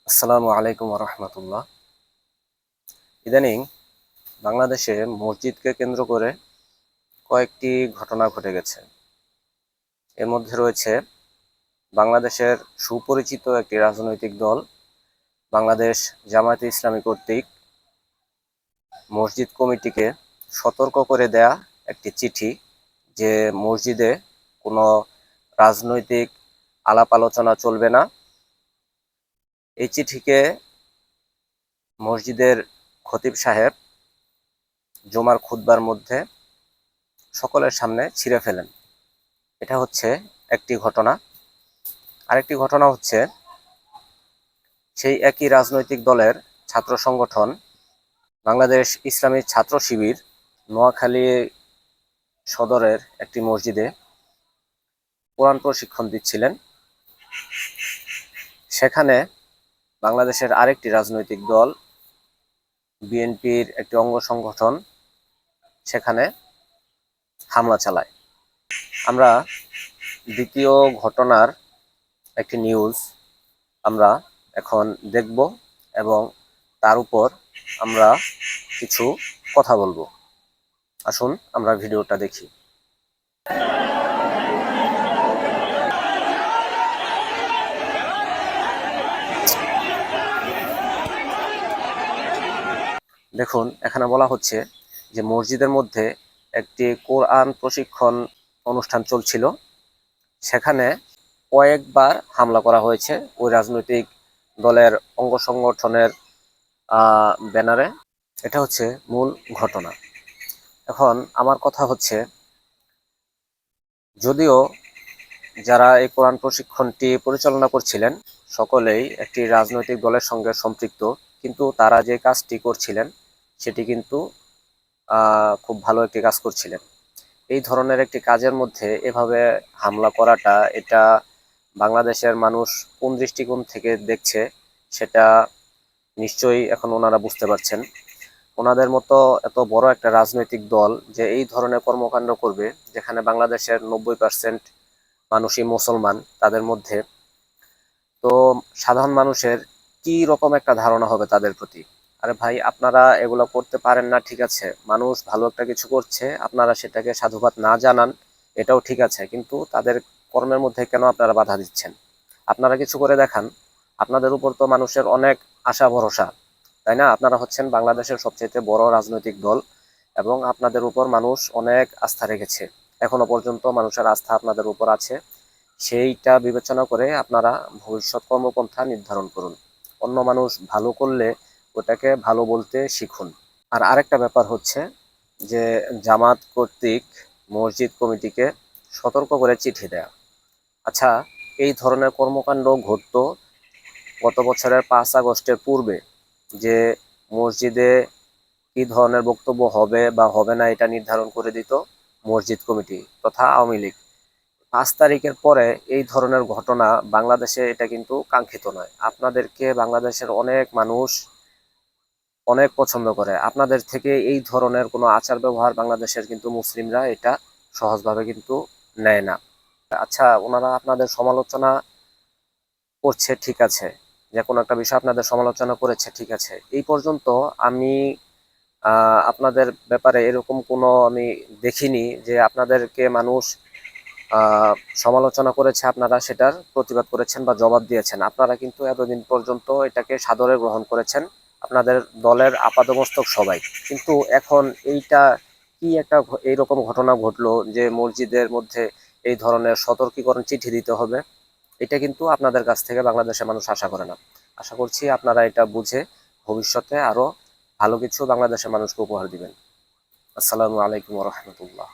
আসসালামু আলাইকুম রহমতুল্লাহ। ইদানিং বাংলাদেশে মসজিদকে কেন্দ্র করে কয়েকটি ঘটনা ঘটে গেছে। এর মধ্যে রয়েছে বাংলাদেশের সুপরিচিত একটি রাজনৈতিক দল বাংলাদেশ জামায়াতে ইসলামী কর্তৃক মসজিদ কমিটিকে সতর্ক করে দেয়া একটি চিঠি যে মসজিদে কোনো রাজনৈতিক আলাপ আলোচনা চলবে না। এই চিঠিকে মসজিদের খতিব সাহেব জুমার খুতবার মধ্যে সকলের সামনে ছিঁড়ে ফেলেন। এটা হচ্ছে একটি ঘটনা। আরেকটি ঘটনা হচ্ছে সেই একই রাজনৈতিক দলের ছাত্র সংগঠন বাংলাদেশ ইসলামী ছাত্র শিবির নোয়াখালী সদরের একটি মসজিদে কোরআন প্রশিক্ষণ দিচ্ছিলেন। সেখানে বাংলাদেশের আরেকটি রাজনৈতিক দল বিএনপির একটি অঙ্গ সংগঠন সেখানে হামলা চালায়। আমরা দ্বিতীয় ঘটনার একটি নিউজ আমরা এখন দেখব এবং তার উপর আমরা কিছু কথা বলবো। আসুন আমরা ভিডিওটা দেখি। দেখুন, এখানে বলা হচ্ছে যে মসজিদের মধ্যে একটি কোরআন প্রশিক্ষণ অনুষ্ঠান চলছিল। সেখানে কয়েকবার হামলা করা হয়েছে ওই রাজনৈতিক দলের অঙ্গ সংগঠনের ব্যানারে। এটা হচ্ছে মূল ঘটনা। এখন আমার কথা হচ্ছে, যদিও যারা এই কোরআন প্রশিক্ষণটি পরিচালনা করছিলেন সকলেই একটি রাজনৈতিক দলের সঙ্গে সম্পৃক্ত, কিন্তু তারা যে কাজটি করছিলেন সেটি কিন্তু খুব ভালো একটি কাজ করছিলেন। এই ধরনের একটি কাজের মধ্যে এভাবে হামলা করাটা, এটা বাংলাদেশের মানুষ কোন দৃষ্টিকোণ থেকে দেখছে সেটা নিশ্চয়ই এখন ওনারা বুঝতে পারছেন। ওনাদের মতো এত বড় একটা রাজনৈতিক দল যে এই ধরনের কর্মকাণ্ড করবে, যেখানে বাংলাদেশের 90% মানুষই মুসলমান, তাদের মধ্যে তো সাধারণ মানুষের কি রকম একটা ধারণা হবে তাদের প্রতি। আরে ভাই, আপনারা এগুলো করতে পারেন না, ঠিক আছে, মানুষ ভালো একটা কিছু করছে, আপনারা সেটাকে সাধুবাদ না জানান, এটাও ঠিক আছে, কিন্তু তাদের কর্মের মধ্যে কেন আপনারা বাধা দিচ্ছেন? আপনারা কিছু করে দেখান। আপনাদের উপর তো মানুষের অনেক আশা ভরসা, তাই না? আপনারা হচ্ছেন বাংলাদেশের সবচেয়ে বড় রাজনৈতিক দল এবং আপনাদের উপর মানুষ অনেক আস্থা রেখেছে। এখনো পর্যন্ত মানুষের আস্থা আপনাদের উপর আছে। সেইটা বিবেচনা করে আপনারা ভবিষ্যৎ কর্মপন্থা নির্ধারণ করুন। অন্য মানুষ ভালো করলে ওটাকে ভালো বলতে শিখুন। আর আরেকটা ব্যাপার হচ্ছে যে জামাত কর্তৃক মসজিদ কমিটিকে সতর্ক করে চিঠি দেয়া। আচ্ছা, এই ধরনের কর্মকাণ্ড ঘটতো গত বছরের 5 আগস্টের পূর্বে, যে মসজিদে কি ধরনের বক্তব্য হবে বা হবে না এটা নির্ধারণ করে দিত মসজিদ কমিটি তথা আওয়ামী লীগ। 5 তারিখের পরে এই ধরনের ঘটনা বাংলাদেশে, এটা কিন্তু কাঙ্ক্ষিত নয়। আপনাদেরকে বাংলাদেশের অনেক মানুষ অনেক পছন্দ করে। আপনাদের থেকে এই ধরনের কোনো আচার ব্যবহার বাংলাদেশের কিন্তু মুসলিমরা এটা সহজভাবে কিন্তু নেয় না। আচ্ছা, ওনারা আপনাদের সমালোচনা করছে, ঠিক আছে, যে কোনো একটা বিষয় আপনাদের সমালোচনা করেছে, ঠিক আছে, এই পর্যন্ত আমি আপনাদের ব্যাপারে এরকম কোনো আমি দেখিনি যে আপনাদেরকে মানুষ আহ সমালোচনা করেছে, আপনারা সেটার প্রতিবাদ করেছেন বা জবাব দিয়েছেন। আপনারা কিন্তু এতদিন পর্যন্ত এটাকে সাদরে গ্রহণ করেছেন, আপনাদের দলের আপাদমস্তক সবাই। কিন্তু এখন এইটা কি একটা এইরকম ঘটনা ঘটলো যে মসজিদের মধ্যে এই ধরনের সতর্কীকরণ চিঠি দিতে হবে, এটা কিন্তু আপনাদের কাছ থেকে বাংলাদেশের মানুষ আশা করে না। আশা করছি আপনারা এটা বুঝে ভবিষ্যতে আরো ভালো কিছু বাংলাদেশের মানুষকে উপহার দিবেন। আসসালামু আলাইকুম রহমতুল্লাহ।